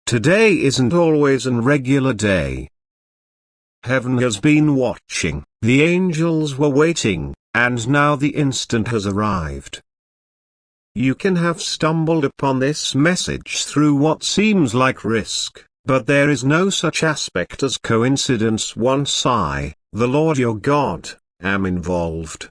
Today isn't always an regular day. Heaven has been watching, the angels were waiting, and now the instant has arrived. You can have stumbled upon this message through what seems like risk, but there is no such aspect as coincidence once I, the Lord your God, am involved.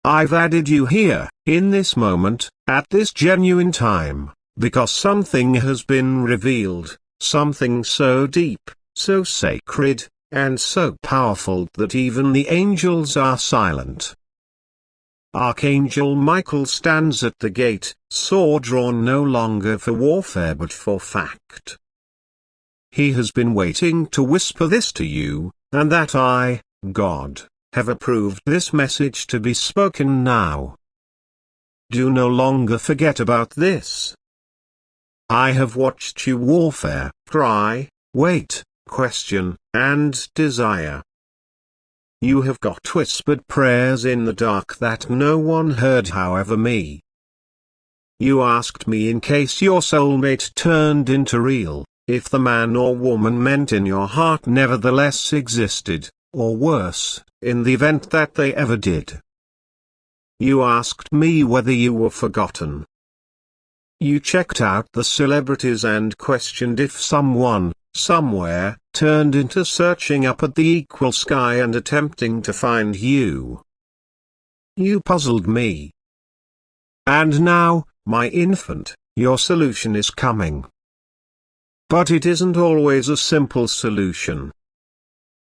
I've added you here, in this moment, at this genuine time, because something has been revealed, something so deep, so sacred, and so powerful that even the angels are silent. Archangel Michael stands at the gate, sword drawn no longer for warfare but for fact. He has been waiting to whisper this to you, and that I, God, have approved this message to be spoken now. Do no longer forget about this. I have watched you warfare, cry, wait, question, and desire. You have got whispered prayers in the dark that no one heard, however me. You asked me in case your soulmate turned into real, if the man or woman meant in your heart nevertheless existed, or worse, in the event that they ever did. You asked me whether you were forgotten. You checked out the celebrities and questioned if someone, somewhere, turned into searching up at the equal sky and attempting to find you. You puzzled me. And now, my infant, your solution is coming. But it isn't always a simple solution.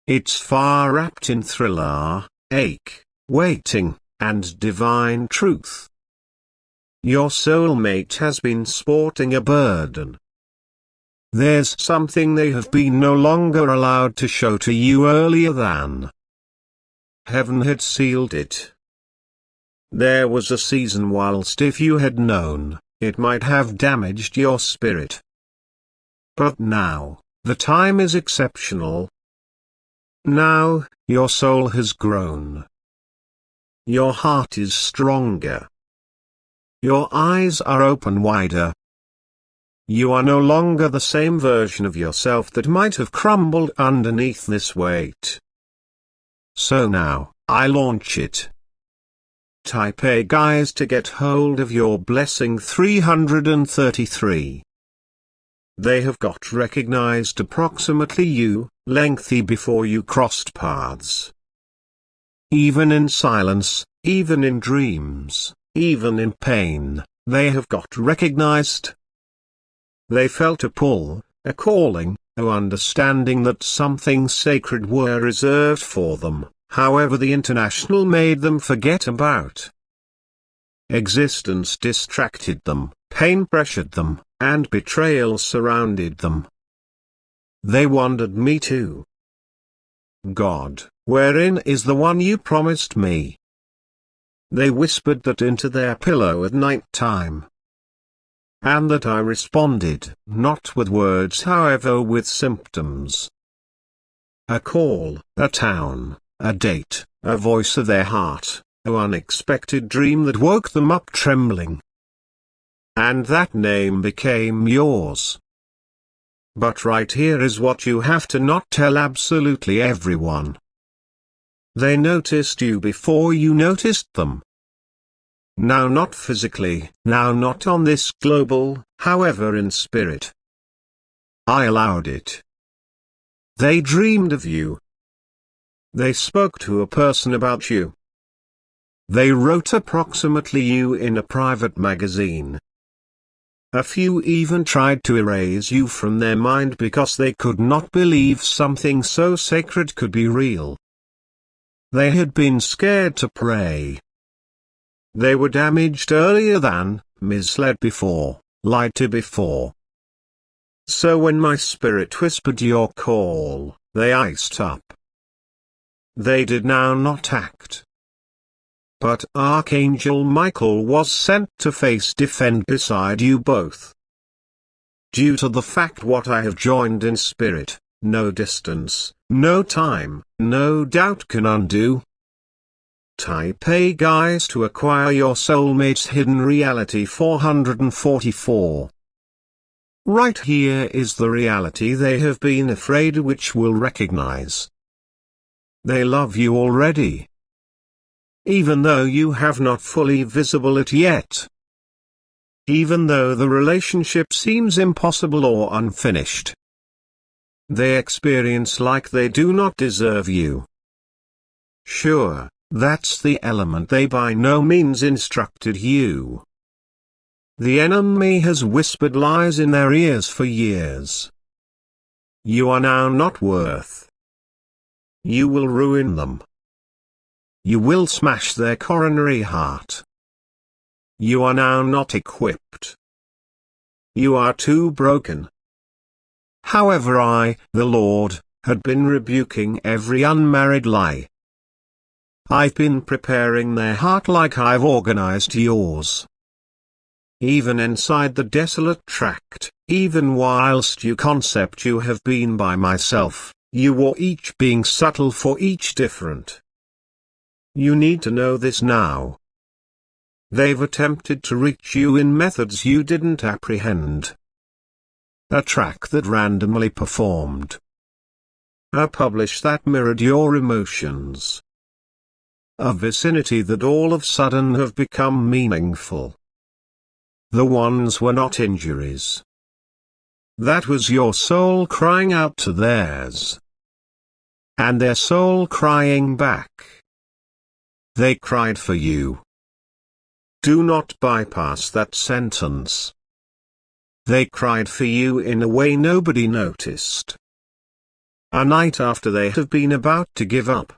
It's far wrapped in thriller, ache, waiting, and divine truth. Your soulmate has been sporting a burden. There's something they have been no longer allowed to show to you earlier than heaven had sealed it. There was a season whilst if you had known, it might have damaged your spirit. But now, the time is exceptional. Now, your soul has grown. Your heart is stronger. Your eyes are open wider. You are no longer the same version of yourself that might have crumbled underneath this weight. So now, I launch it. Type A guys to get hold of your blessing 333. They have got recognized approximately you, lengthy before you crossed paths. Even in silence, even in dreams, even in pain, they have got recognized. They felt a pull, a calling, a understanding that something sacred were reserved for them, however the international made them forget about. Existence distracted them, pain pressured them, and betrayal surrounded them. They wondered me too. God, wherein is the one you promised me? They whispered that into their pillow at night time. And that I responded, not with words however with symptoms. A call, a town, a date, a voice of their heart, an unexpected dream that woke them up trembling. And that name became yours. But right here is what you have to not tell absolutely everyone. They noticed you before you noticed them. Now not physically, now not on this global, however in spirit. I allowed it. They dreamed of you. They spoke to a person about you. They wrote approximately you in a private magazine. A few even tried to erase you from their mind because they could not believe something so sacred could be real. They had been scared to pray. They were damaged earlier than, misled before, lied to before. So when my spirit whispered your call, they iced up. They did now not act. But Archangel Michael was sent to face defend beside you both. Due to the fact what I have joined in spirit, no distance, no time, no doubt can undo. Type A guys to acquire your soulmate's hidden reality 444. Right here is the reality they have been afraid which will recognize. They love you already, even though you have not fully visible it yet. Even though the relationship seems impossible or unfinished. They experience like they do not deserve you. Sure, that's the element they by no means instructed you. The enemy has whispered lies in their ears for years. You are now not worth. You will ruin them. You will smash their coronary heart. You are now not equipped. You are too broken. However, I, the Lord, had been rebuking every unmarried lie. I've been preparing their heart like I've organized yours. Even inside the desolate tract, even whilst you concept you have been by myself, you were each being subtle for each different. You need to know this now. They've attempted to reach you in methods you didn't apprehend. A track that randomly performed. A publish that mirrored your emotions. A vicinity that all of a sudden have become meaningful. The ones were not injuries. That was your soul crying out to theirs. And their soul crying back. They cried for you. Do not bypass that sentence. They cried for you in a way nobody noticed. A night after they have been about to give up.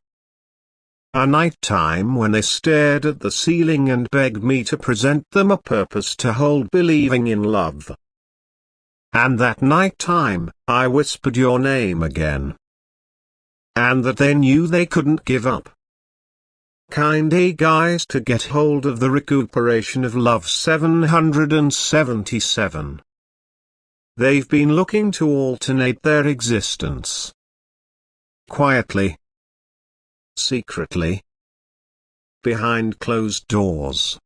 A night time when they stared at the ceiling and begged me to present them a purpose to hold believing in love. And that night time, I whispered your name again. And that they knew they couldn't give up. Kind A guys to get hold of the recuperation of love 777. They've been looking to alternate their existence. Quietly. Secretly. Behind closed doors.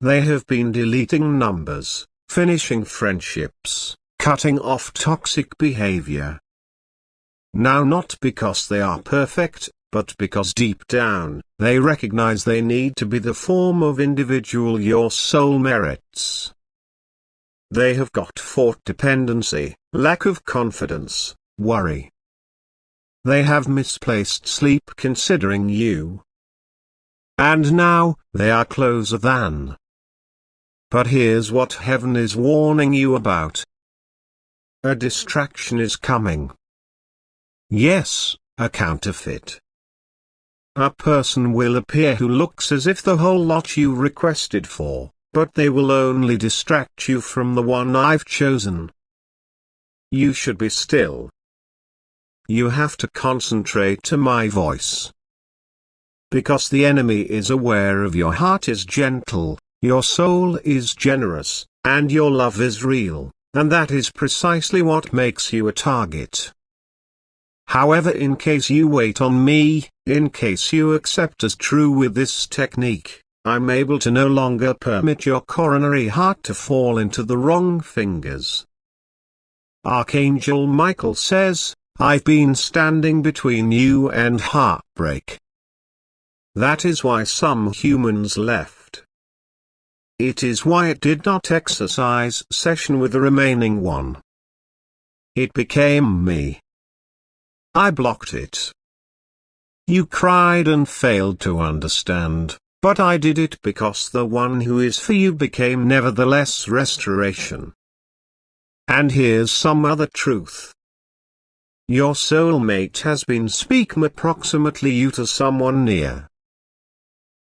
They have been deleting numbers, finishing friendships, cutting off toxic behavior. Now not because they are perfect, but because deep down, they recognize they need to be the form of individual your soul merits. They have got fought dependency, lack of confidence, worry. They have misplaced sleep considering you. And now, they are closer than. But here's what heaven is warning you about. A distraction is coming. Yes, a counterfeit. A person will appear who looks as if the whole lot you requested for, but they will only distract you from the one I've chosen. You should be still. You have to concentrate to my voice. Because the enemy is aware of your heart is gentle, your soul is generous, and your love is real, and that is precisely what makes you a target. However, in case you wait on me, in case you accept as true with this technique, I'm able to no longer permit your coronary heart to fall into the wrong fingers. Archangel Michael says, I've been standing between you and heartbreak. That is why some humans left. It is why it did not exercise session with the remaining one. It became me. I blocked it. You cried and failed to understand, but I did it because the one who is for you became nevertheless restoration. And here's some other truth. Your soulmate has been speaking approximately you to someone near.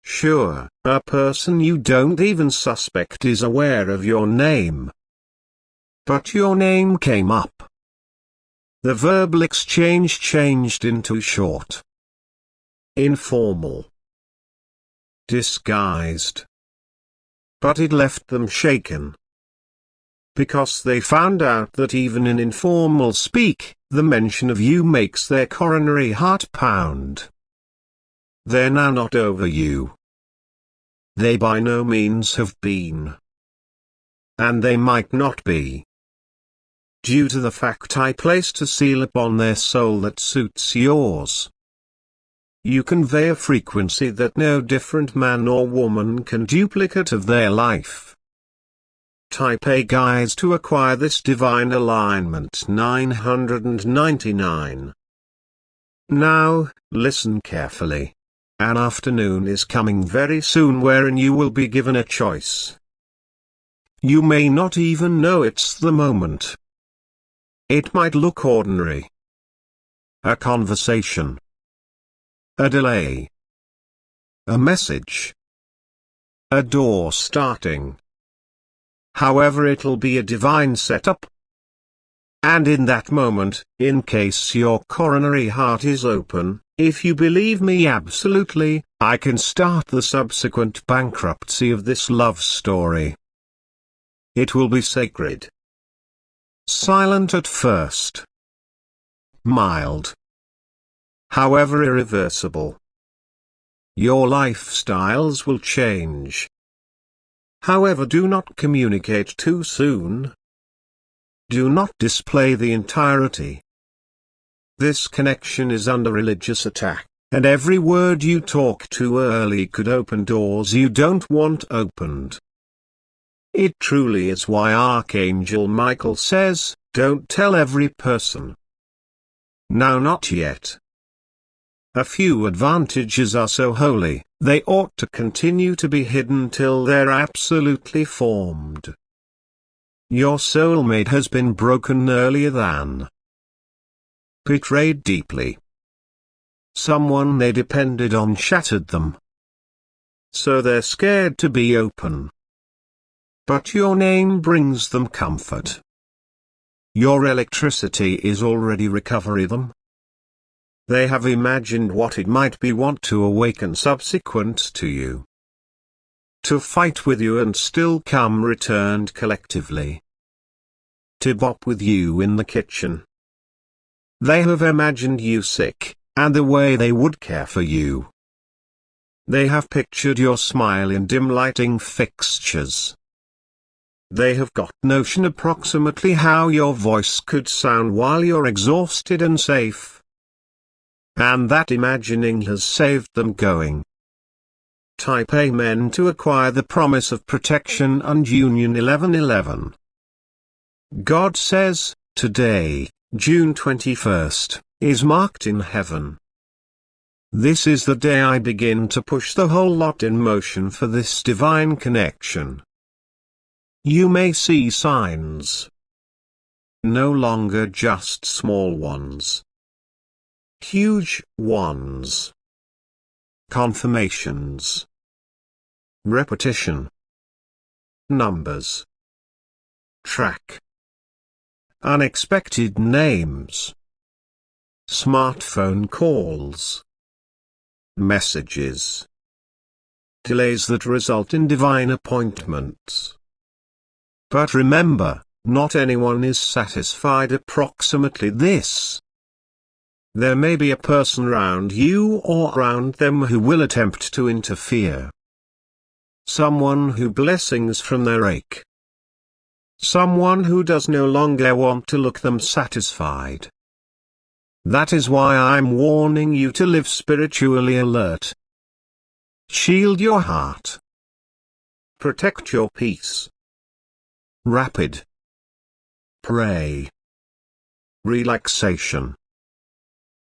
Sure, a person you don't even suspect is aware of your name. But your name came up. The verbal exchange changed into short. Informal. Disguised. But it left them shaken. Because they found out that even in informal speak, the mention of you makes their coronary heart pound. They're now not over you. They by no means have been. And they might not be. due to the fact I placed a seal upon their soul that suits yours. You convey a frequency that no different man or woman can duplicate of their life. Type A guides to acquire this divine alignment 999. Now, listen carefully. An afternoon is coming very soon wherein you will be given a choice. You may not even know it's the moment. It might look ordinary. A conversation. A delay. A message. A door starting. However, it'll be a divine setup. And in that moment, in case your coronary heart is open, if you believe me absolutely, I can start the subsequent bankruptcy of this love story. It will be sacred. Silent at first. Mild. However irreversible. Your lifestyles will change. However, do not communicate too soon. Do not display the entirety. This connection is under religious attack, and every word you talk too early could open doors you don't want opened. It truly is why Archangel Michael says, don't tell every person. Now, not yet. A few advantages are so holy, they ought to continue to be hidden till they're absolutely formed. Your soulmate has been broken earlier than betrayed deeply. Someone they depended on shattered them. So they're scared to be open. But your name brings them comfort. Your electricity is already recovery them. They have imagined what it might be want to awaken subsequent to you. To fight with you and still come returned collectively. To bop with you in the kitchen. They have imagined you sick, and the way they would care for you. They have pictured your smile in dim lighting fixtures. They have got notion approximately how your voice could sound while you're exhausted and safe. And that imagining has saved them going. Type Amen to acquire the promise of protection and union 1111. God says, today, June 21st, is marked in heaven. This is the day I begin to push the whole lot in motion for this divine connection. You may see signs. No longer just small ones. Huge ones. Confirmations. Repetition. Numbers. Track. Unexpected names. Smartphone calls. Messages. Delays that result in divine appointments. But remember, not anyone is satisfied approximately this. There may be a person round you or around them who will attempt to interfere. Someone who blessings from their ache. Someone who does no longer want to look them satisfied. That is why I'm warning you to live spiritually alert. Shield your heart. Protect your peace. Rapid. Pray. Relaxation.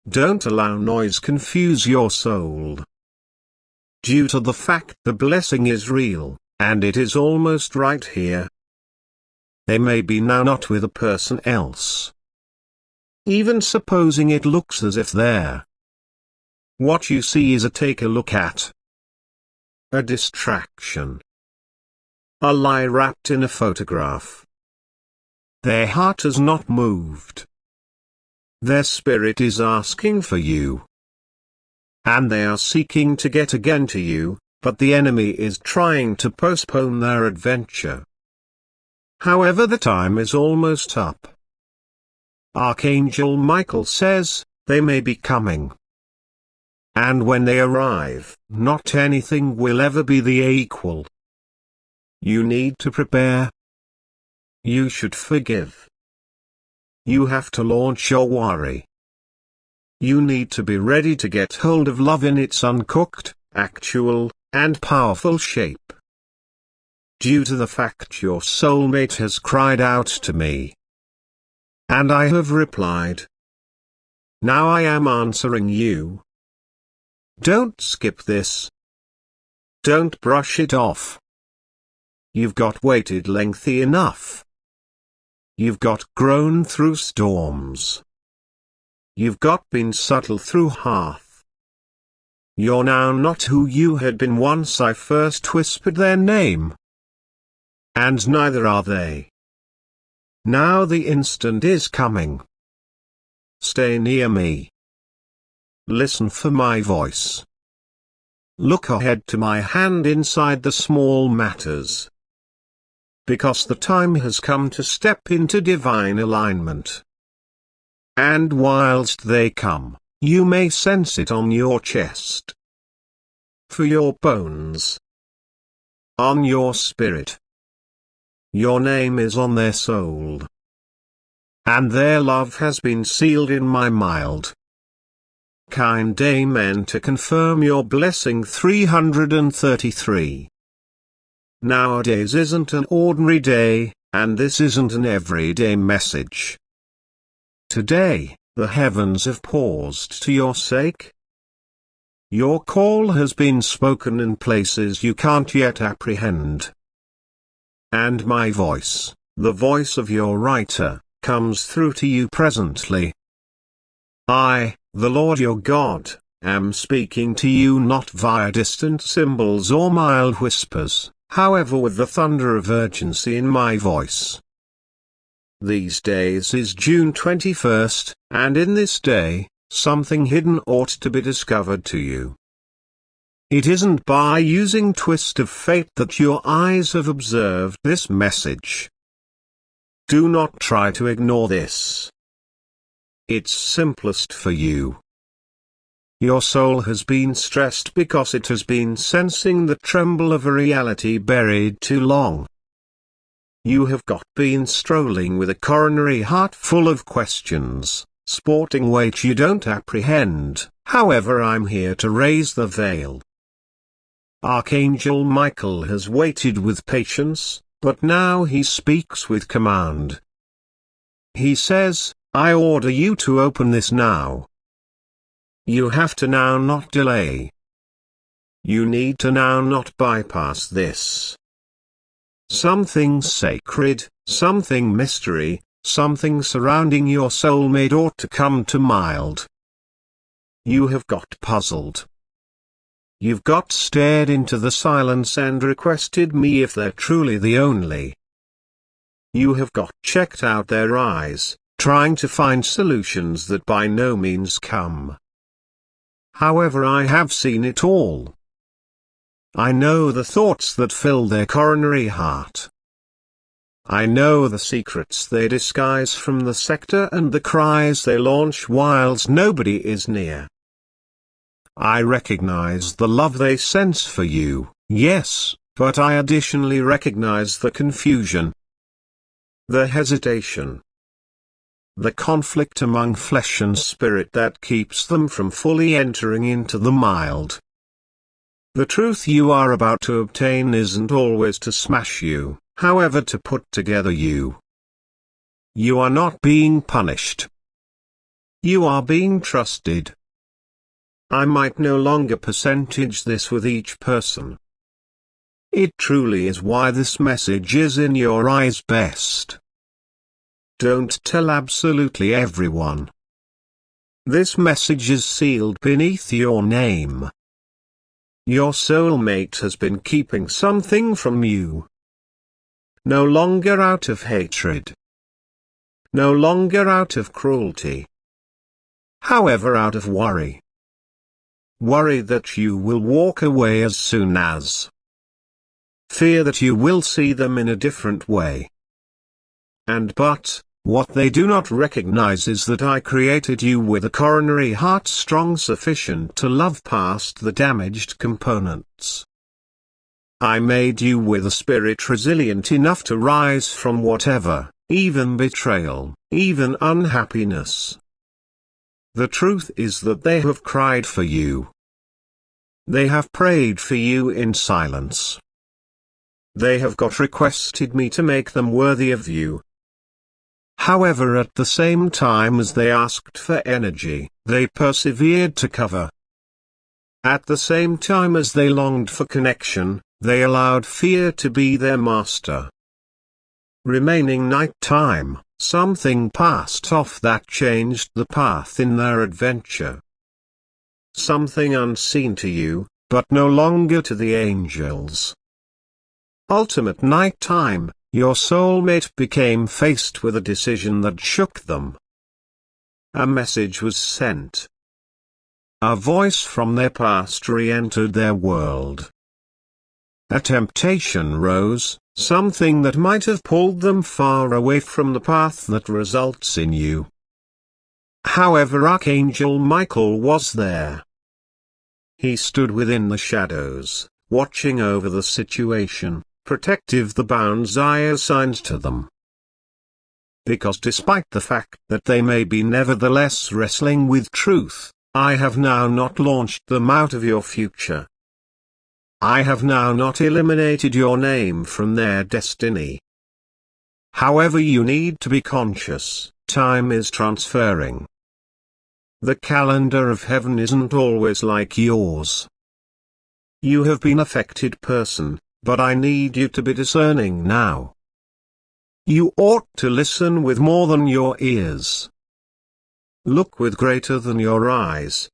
Don't allow noise confuse your soul. Due to the fact the blessing is real, and it is almost right here. They may be now not with a person else. Even supposing it looks as if there. What you see is a take a look at. A distraction. A lie wrapped in a photograph. Their heart has not moved. Their spirit is asking for you. And they are seeking to get again to you, but the enemy is trying to postpone their adventure. However, the time is almost up. Archangel Michael says, they may be coming. And when they arrive, not anything will ever be the equal. You need to prepare. You should forgive. you have to launch your worry. You need to be ready to get hold of love in its uncooked, actual, and powerful shape. Due to the fact your soulmate has cried out to me. And I have replied. Now I am answering you. Don't skip this. Don't brush it off. You've got waited lengthy enough. You've got grown through storms. You've got been subtle through hearth. You're now not who you had been once I first whispered their name. And neither are they. Now the instant is coming. Stay near me. Listen for my voice. Look ahead to my hand inside the small matters. Because the time has come to step into divine alignment. And whilst they come, you may sense it on your chest. For your bones. On your spirit. Your name is on their soul. And their love has been sealed in my mild, kind amen to confirm your blessing. 333. Nowadays isn't an ordinary day, and this isn't an everyday message. Today, the heavens have paused to your sake. Your call has been spoken in places you can't yet apprehend. And my voice, the voice of your writer, comes through to you presently. I, the Lord your God, am speaking to you not via distant symbols or mild whispers, however with the thunder of urgency in my voice. These days is June 21st, and in this day, something hidden ought to be discovered to you. It isn't by using twist of fate that your eyes have observed this message. Do not try to ignore this. It's simplest for you. Your soul has been stressed because it has been sensing the tremble of a reality buried too long. You have been strolling with a coronary heart full of questions, sporting weight you don't apprehend. However, I'm here to raise the veil. Archangel Michael has waited with patience, but now he speaks with command. He says, I order you to open this now. You have to now, not delay. You need to now, not bypass this. Something sacred, something mystery, something surrounding your soulmate ought to come to mild. You have got puzzled. You've got stared into the silence and requested me if they're truly the only. You have got checked out their eyes, trying to find solutions that by no means come. However, I have seen it all. I know the thoughts that fill their coronary heart. I know the secrets they disguise from the sector and the cries they launch whilst nobody is near. I recognize the love they sense for you, yes, but I additionally recognize the confusion, the hesitation, the conflict among flesh and spirit that keeps them from fully entering into the mild. The truth you are about to obtain isn't always to smash you, however to put together you. You are not being punished. You are being trusted. I might no longer percentage this with each person. It truly is why this message is in your eyes best. Don't tell absolutely everyone. This message is sealed beneath your name. Your soulmate has been keeping something from you. No longer out of hatred. No longer out of cruelty. However, out of worry. Worry that you will walk away as soon as. Fear that you will see them in a different way. But, what they do not recognize is that I created you with a coronary heart strong sufficient to love past the damaged components. I made you with a spirit resilient enough to rise from whatever, even betrayal, even unhappiness. The truth is that they have cried for you. They have prayed for you in silence. They have requested me to make them worthy of you. However, at the same time as they asked for energy, they persevered to cover. At the same time as they longed for connection, they allowed fear to be their master. Remaining nighttime, something passed off that changed the path in their adventure. Something unseen to you, but no longer to the angels. Ultimate nighttime, your soulmate became faced with a decision that shook them. A message was sent. A voice from their past re-entered their world. A temptation rose, something that might have pulled them far away from the path that results in you. However, Archangel Michael was there. He stood within the shadows, watching over the situation, protective the bounds I assigned to them. Because despite the fact that they may be nevertheless wrestling with truth, I have now not launched them out of your future. I have now not eliminated your name from their destiny. However, you need to be conscious, time is transferring. The calendar of heaven isn't always like yours. You have been affected person, but I need you to be discerning now. You ought to listen with more than your ears. Look with greater than your eyes.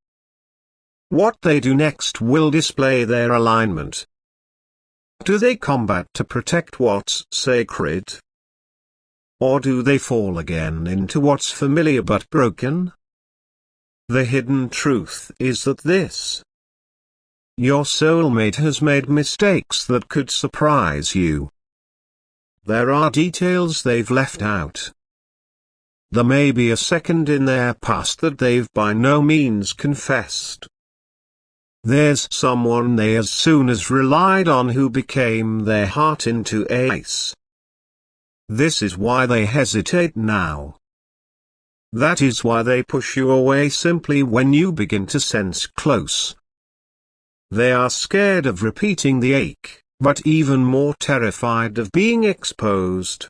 What they do next will display their alignment. Do they combat to protect what's sacred? Or do they fall again into what's familiar but broken? The hidden truth is that your soulmate has made mistakes that could surprise you. There are details they've left out. There may be a second in their past that they've by no means confessed. There's someone they as soon as relied on who became their heart into ace. This is why they hesitate now. That is why they push you away simply when you begin to sense close. They are scared of repeating the ache, but even more terrified of being exposed.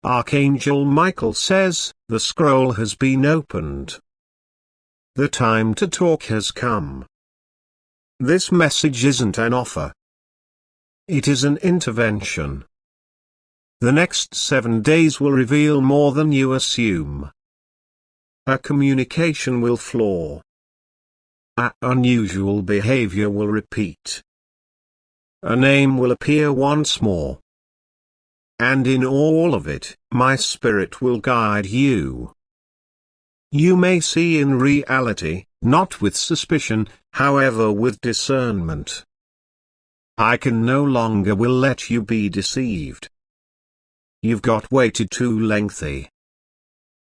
Archangel Michael says, the scroll has been opened. The time to talk has come. This message isn't an offer. It is an intervention. The next 7 days will reveal more than you assume. A communication will flaw. A unusual behavior will repeat. A name will appear once more. And in all of it, my spirit will guide you. You may see in reality, not with suspicion, however with discernment. I can no longer will let you be deceived. You've waited too lengthy.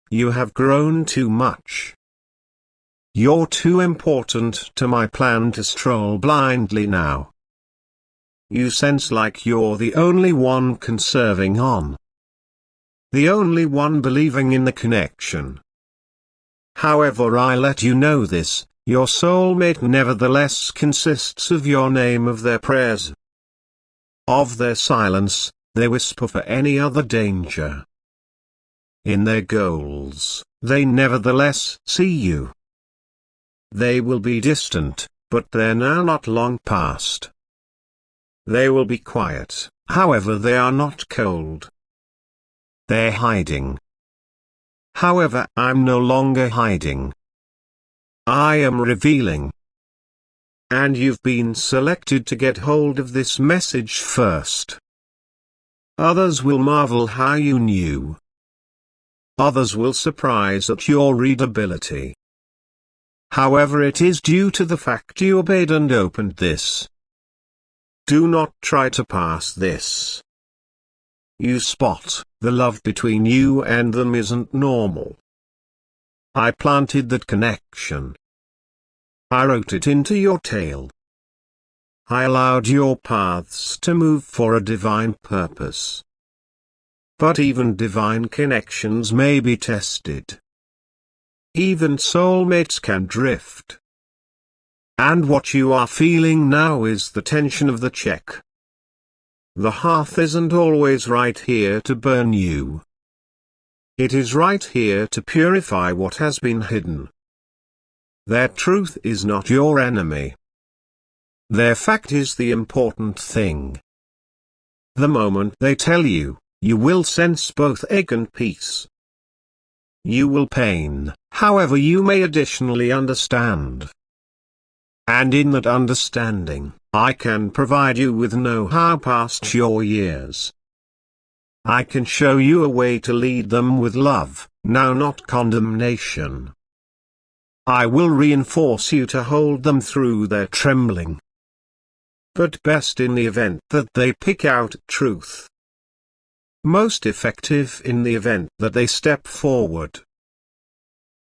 You have grown too much. You're too important to my plan to stroll blindly now. You sense like you're the only one conserving on. The only one believing in the connection. However, I let you know this, your soulmate nevertheless consists of your name, of their prayers, of their silence, they whisper for any other danger. In their goals, they nevertheless see you. They will be distant, but they're now not long past. They will be quiet, however they are not cold. They're hiding. However, I'm no longer hiding. I am revealing. And you've been selected to get hold of this message first. Others will marvel how you knew. Others will surprise at your readability. However, it is due to the fact you obeyed and opened this. Do not try to pass this. You spot, the love between you and them isn't normal. I planted that connection. I wrote it into your tale. I allowed your paths to move for a divine purpose. But even divine connections may be tested. Even soulmates can drift. And what you are feeling now is the tension of the check. The hearth isn't always right here to burn you. It is right here to purify what has been hidden. Their truth is not your enemy. Their fact is the important thing. The moment they tell you, you will sense both ache and peace. You will pain, however you may additionally understand. And in that understanding, I can provide you with know-how past your years. I can show you a way to lead them with love, now not condemnation. I will reinforce you to hold them through their trembling. But best in the event that they pick out truth. Most effective in the event that they step forward.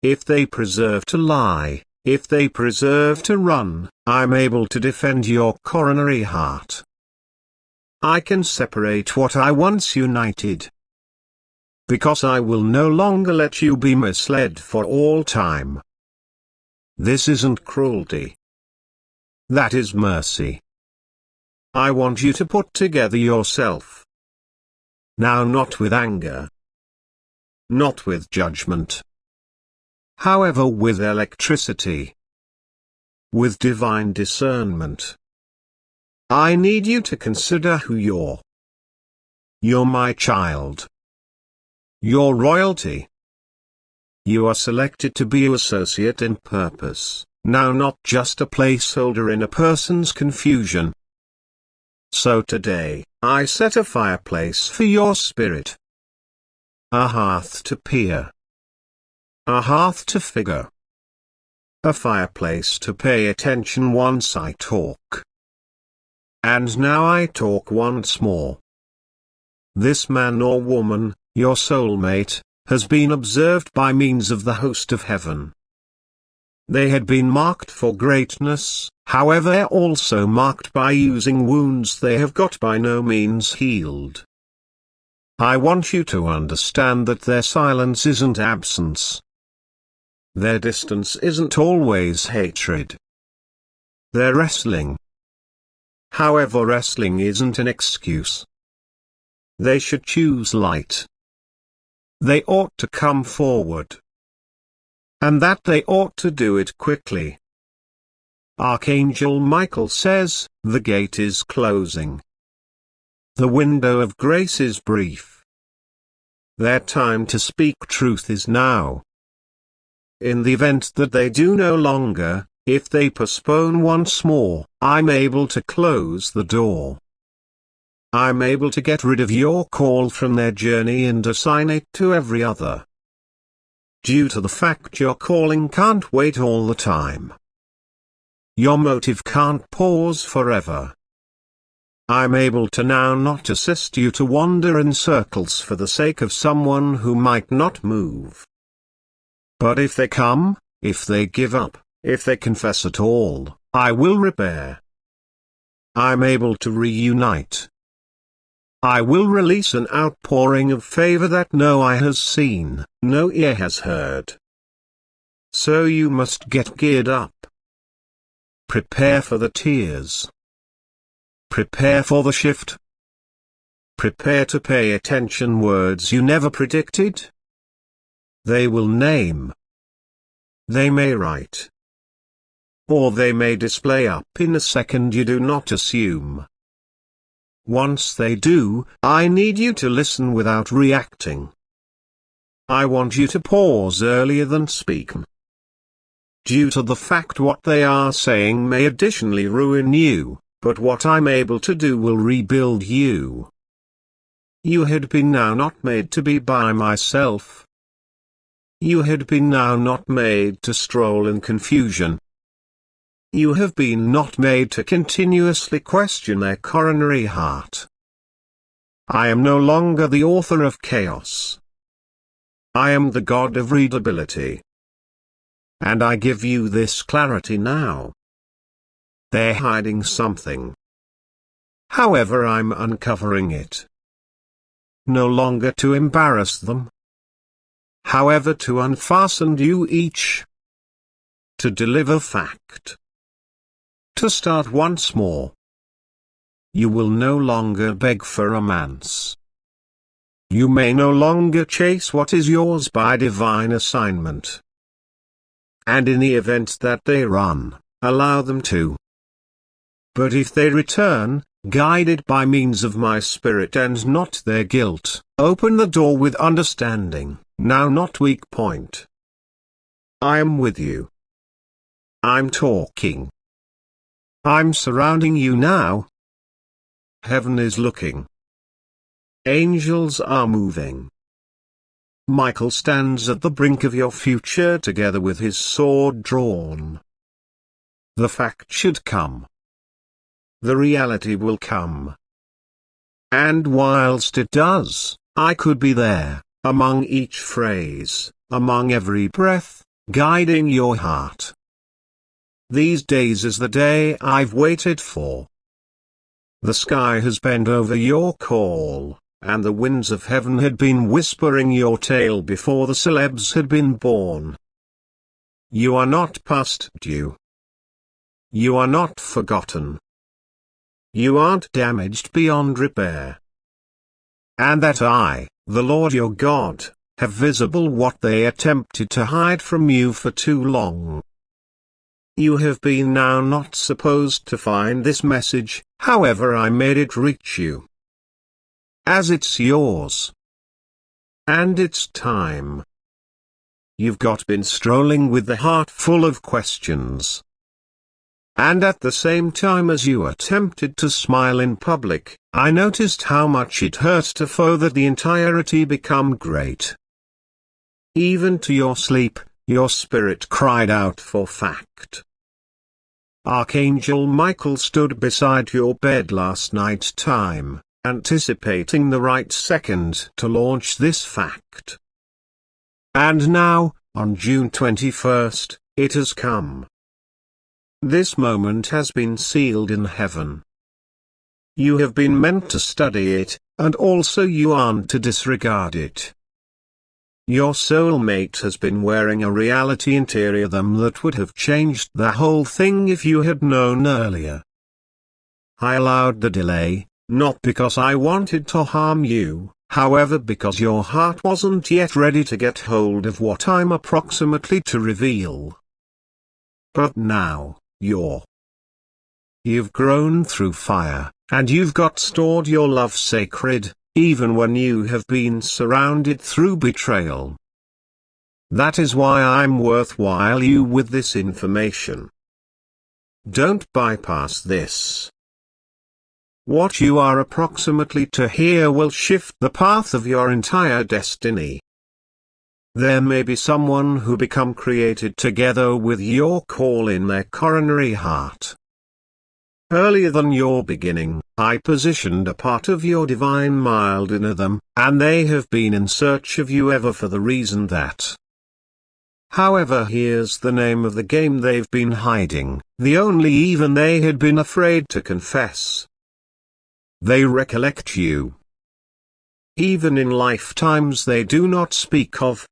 If they preserve to lie, if they preserve to run, I'm able to defend your coronary heart. I can separate what I once united. Because I will no longer let you be misled for all time. This isn't cruelty. That is mercy. I want you to put together yourself. Now not with anger. Not with judgment. However, with electricity. With divine discernment. I need you to consider who you're. You're my child. You're royalty. You are selected to be an associate in purpose, now not just a placeholder in a person's confusion. So today, I set a fireplace for your spirit. A hearth to peer. A hearth to figure. A fireplace to pay attention once I talk. And now I talk once more. This man or woman, your soulmate, has been observed by means of the host of heaven. They had been marked for greatness, however also marked by using wounds they have got by no means healed. I want you to understand that their silence isn't absence. Their distance isn't always hatred. They're wrestling. However, wrestling isn't an excuse. They should choose light. They ought to come forward. And that they ought to do it quickly. Archangel Michael says, the gate is closing. The window of grace is brief. Their time to speak truth is now. In the event that they do no longer, if they postpone once more, I'm able to close the door. I'm able to get rid of your call from their journey and assign it to every other. Due to the fact your calling can't wait all the time. Your motive can't pause forever. I'm able to now not assist you to wander in circles for the sake of someone who might not move. But if they come, if they give up, if they confess at all, I will repair. I'm able to reunite. I will release an outpouring of favor that no eye has seen, no ear has heard. So you must get geared up. Prepare for the tears. Prepare for the shift. Prepare to pay attention words you never predicted. They will name. They may write. Or they may display up in a second you do not assume. Once they do, I need you to listen without reacting. I want you to pause earlier than speak. Due to the fact what they are saying may additionally ruin you, but what I'm able to do will rebuild you. You had been now not made to be by myself. You had been now not made to stroll in confusion. You have been not made to continuously question their coronary heart. I am no longer the author of chaos. I am the God of readability. And I give you this clarity now. They're hiding something. However, I'm uncovering it. no longer to embarrass them. However, to unfasten you each. To deliver fact. To start once more. You will no longer beg for romance. You may no longer chase what is yours by divine assignment. And in the event that they run, allow them to. But if they return, guided by means of my spirit and not their guilt, open the door with understanding, now not weak point. I am with you. I'm talking. I'm surrounding you now. Heaven is looking. Angels are moving. Michael stands at the brink of your future together with his sword drawn. The fact should come. The reality will come. And whilst it does, I could be there, among each phrase, among every breath, guiding your heart. These days is the day I've waited for. The sky has bent over your call, and the winds of heaven had been whispering your tale before the celebs had been born. You are not past due. You are not forgotten. You aren't damaged beyond repair. And that I, the Lord your God, have visible what they attempted to hide from you for too long. You have been now not supposed to find this message, however I made it reach you. As it's yours. And it's time. You've been strolling with the heart full of questions. And at the same time as you attempted to smile in public, I noticed how much it hurt to feel that the entirety become great. Even to your sleep, your spirit cried out for fact. Archangel Michael stood beside your bed last night time, anticipating the right second to launch this fact. And now, on June 21st, it has come. This moment has been sealed in heaven. You have been meant to study it, and also you aren't to disregard it. Your soulmate has been wearing a reality interior them that would have changed the whole thing if you had known earlier. I allowed the delay, not because I wanted to harm you, however because your heart wasn't yet ready to get hold of what I'm approximately to reveal. But now, you've grown through fire, and you've stored your love sacred, even when you have been surrounded through betrayal. That is why I'm worthwhile you with this information. Don't bypass this. What you are approximately to hear will shift the path of your entire destiny. There may be someone who become created together with your call in their coronary heart. Earlier than your beginning, I positioned a part of your divine mild inner them, and they have been in search of you ever for the reason that. However, here's the name of the game they've been hiding, the only even they had been afraid to confess. They recollect you. Even in lifetimes they do not speak of.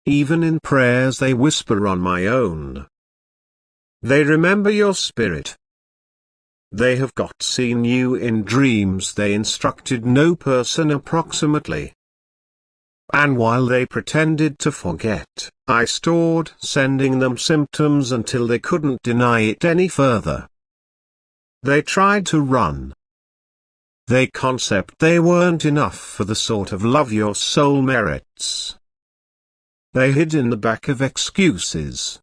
Even in prayers they whisper on my own. They remember your spirit. They have seen you in dreams they instructed no person approximately. And while they pretended to forget, I stored sending them symptoms until they couldn't deny it any further. They tried to run. They concept they weren't enough for the sort of love your soul merits. They hid in the back of excuses.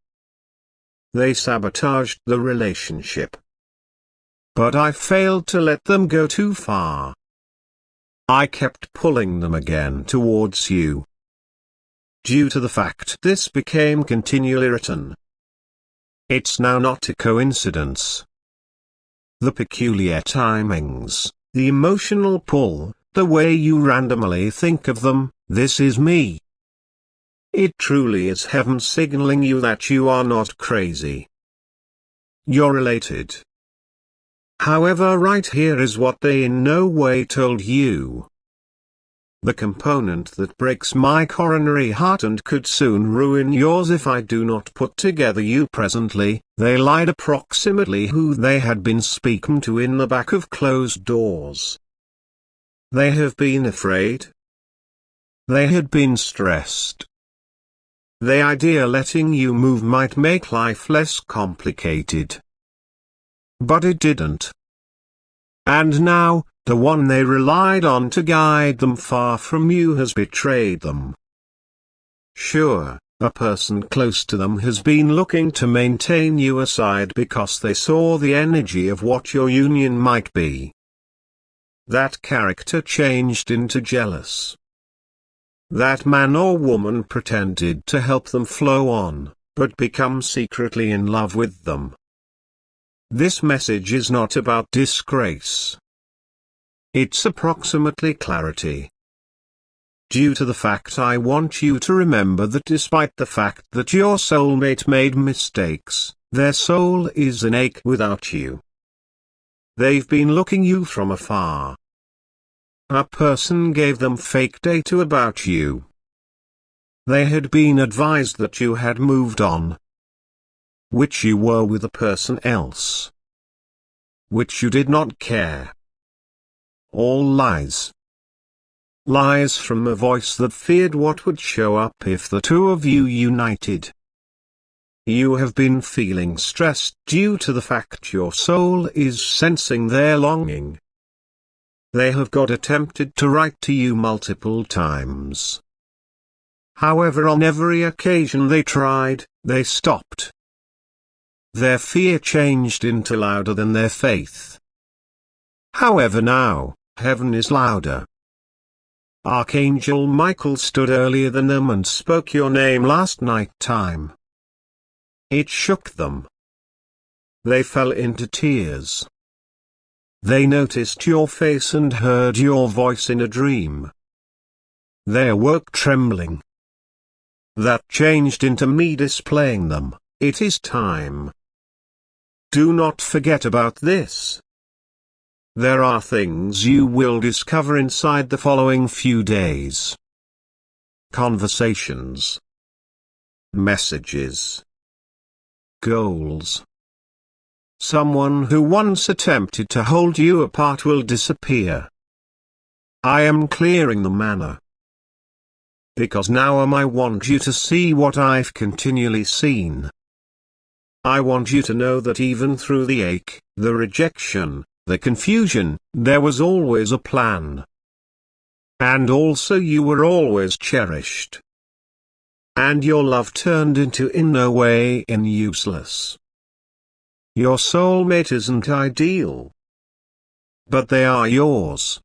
They sabotaged the relationship. But I failed to let them go too far. I kept pulling them again towards you. Due to the fact this became continually written. It's now not a coincidence. The peculiar timings, the emotional pull, the way you randomly think of them, this is me. It truly is heaven signaling you that you are not crazy. You're related. However, right here is what they in no way told you. the component that breaks my coronary heart and could soon ruin yours if I do not put together you presently." They lied approximately who they had been speaking to in the back of closed doors. They have been afraid. They had been stressed. The idea letting you move might make life less complicated. But it didn't. And now, the one they relied on to guide them far from you has betrayed them. Sure, a person close to them has been looking to maintain you aside because they saw the energy of what your union might be. That character changed into jealous. That man or woman pretended to help them flow on, but become secretly in love with them. This message is not about disgrace. It's approximately clarity. Due to the fact I want you to remember that despite the fact that your soulmate made mistakes, their soul is an ache without you. They've been looking you from afar. A person gave them fake data about you. They had been advised that you had moved on, which you were with a person else, which you did not care. All lies. Lies from a voice that feared what would show up if the two of you united. You have been feeling stressed due to the fact your soul is sensing their longing. They have attempted to write to you multiple times. However, on every occasion they tried, they stopped. Their fear changed into louder than their faith. However, now, heaven is louder. Archangel Michael stood earlier than them and spoke your name last night time. It shook them. They fell into tears. They noticed your face and heard your voice in a dream. They awoke trembling. That changed into me displaying them. It is time. Do not forget about this. There are things you will discover inside the following few days. Conversations. Messages. Goals. Someone who once attempted to hold you apart will disappear. I am clearing the manner. Because now I want you to see what I've continually seen. I want you to know that even through the ache, the rejection, the confusion, there was always a plan. And also you were always cherished. And your love turned into in no way useless. Your soulmate isn't ideal. But they are yours.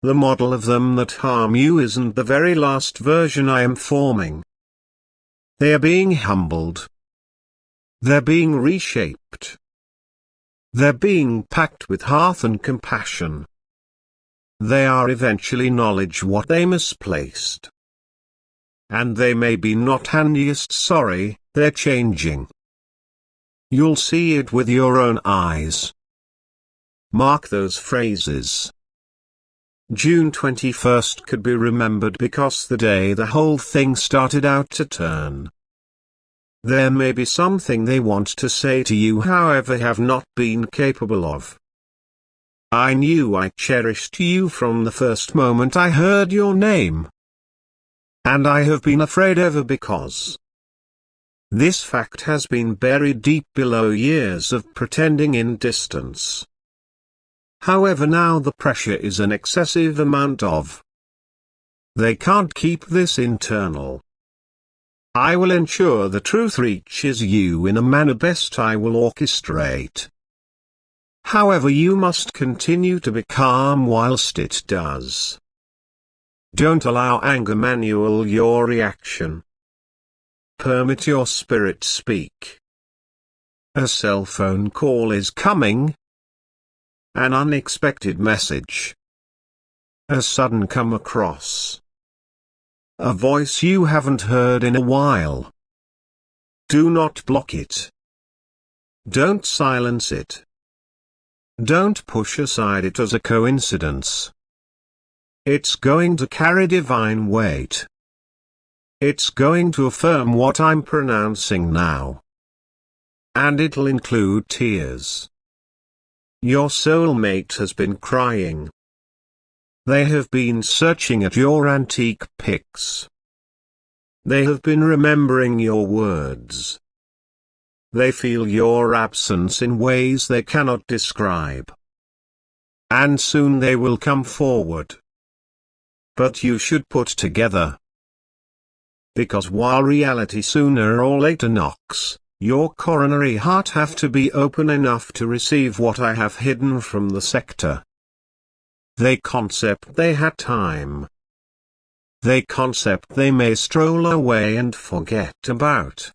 The model of them that harm you isn't the very last version I am forming. They are being humbled. They're being reshaped. They're being packed with heart and compassion. They are eventually knowledge what they misplaced. And they may be not handiest sorry, they're changing. You'll see it with your own eyes. Mark those phrases. June 21st could be remembered because the day the whole thing started out to turn. There may be something they want to say to you, however have not been capable of. I knew I cherished you from the first moment I heard your name. And I have been afraid ever because this fact has been buried deep below years of pretending in distance. However, now the pressure is an excessive amount of. They can't keep this internal. I will ensure the truth reaches you in a manner best I will orchestrate. However, you must continue to be calm whilst it does. Don't allow anger manual your reaction. Permit your spirit speak. A cell phone call is coming. An unexpected message. A sudden come across. A voice you haven't heard in a while. Do not block it. Don't silence it. Don't push aside it as a coincidence. It's going to carry divine weight. It's going to affirm what I'm pronouncing now. And it'll include tears. Your soulmate has been crying. They have been searching at your antique pics. They have been remembering your words. They feel your absence in ways they cannot describe. And soon they will come forward. But you should put together. Because while reality sooner or later knocks, your coronary heart have to be open enough to receive what I have hidden from the sector. They concept they had time. They concept they may stroll away and forget about.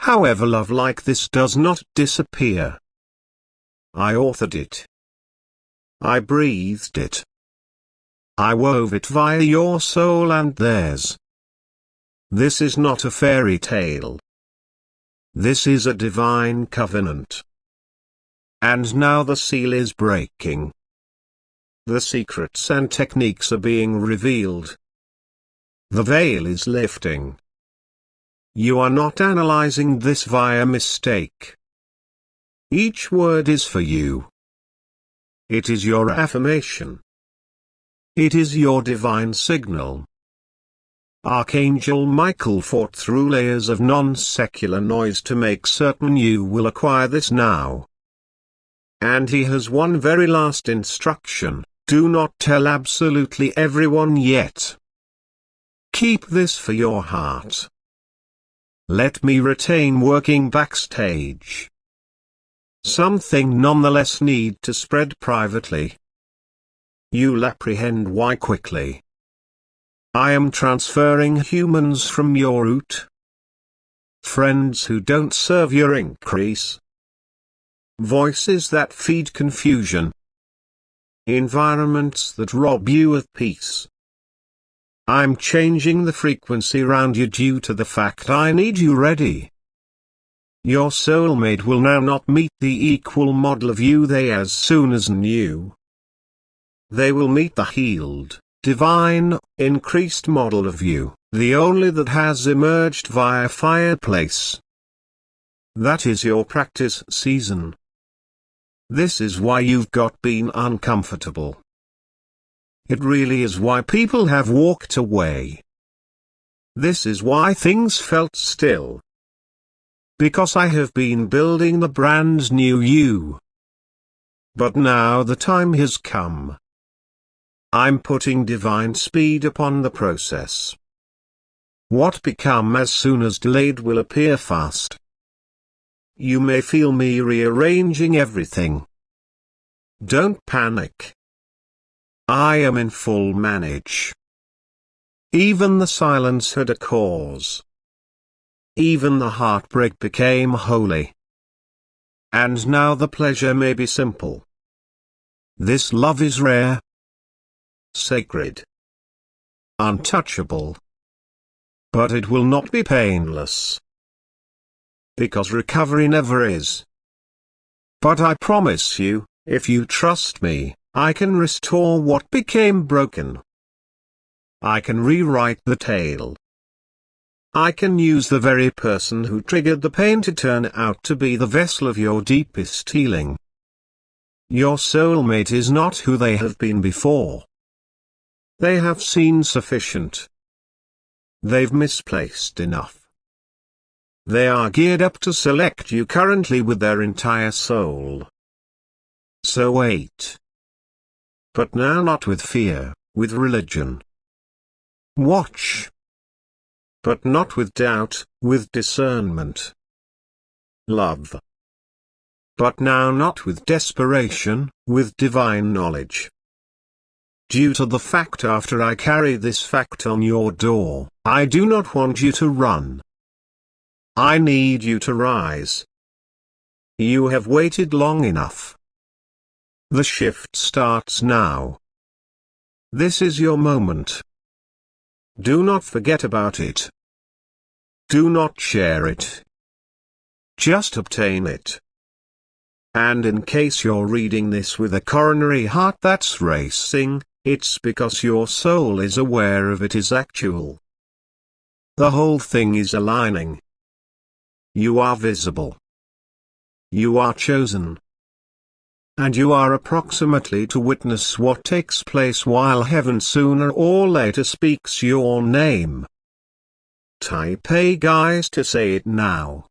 However, love like this does not disappear. I authored it. I breathed it. I wove it via your soul and theirs. This is not a fairy tale. This is a divine covenant. And now the seal is breaking. The secrets and techniques are being revealed. The veil is lifting. You are not analyzing this via mistake. Each word is for you. It is your affirmation. It is your divine signal. Archangel Michael fought through layers of non-secular noise to make certain you will acquire this now. And he has one very last instruction: do not tell absolutely everyone yet. Keep this for your heart. Let me retain working backstage. Something nonetheless need to spread privately. You'll apprehend why quickly. I am transferring humans from your route. Friends who don't serve your increase. Voices that feed confusion. Environments that rob you of peace. I'm changing the frequency around you due to the fact I need you ready. Your soulmate will now not meet the equal model of you they as soon as knew. They will meet the healed, divine, increased model of you, the only that has emerged via fireplace. That is your practice season. This is why you've been uncomfortable. It really is why people have walked away. This is why things felt still. Because I have been building the brand new you. But now the time has come. I'm putting divine speed upon the process. What become as soon as delayed will appear fast. You may feel me rearranging everything. Don't panic. I am in full manage. Even the silence had a cause. Even the heartbreak became holy. And now the pleasure may be simple. This love is rare, sacred, untouchable. But it will not be painless. Because recovery never is. But I promise you, if you trust me, I can restore what became broken. I can rewrite the tale. I can use the very person who triggered the pain to turn out to be the vessel of your deepest healing. Your soulmate is not who they have been before. They have seen sufficient. They've misplaced enough. They are geared up to select you currently with their entire soul. So wait. But now not with fear, with religion. Watch. But not with doubt, with discernment. Love. But now not with desperation, with divine knowledge. Due to the fact after I carry this fact on your door, I do not want you to run. I need you to rise. You have waited long enough. The shift starts now. This is your moment. Do not forget about it. Do not share it. Just obtain it. And in case you're reading this with a coronary heart that's racing, it's because your soul is aware of it is actual. The whole thing is aligning. You are visible. You are chosen. And you are approximately to witness what takes place while heaven sooner or later speaks your name. Type A guys to say it now.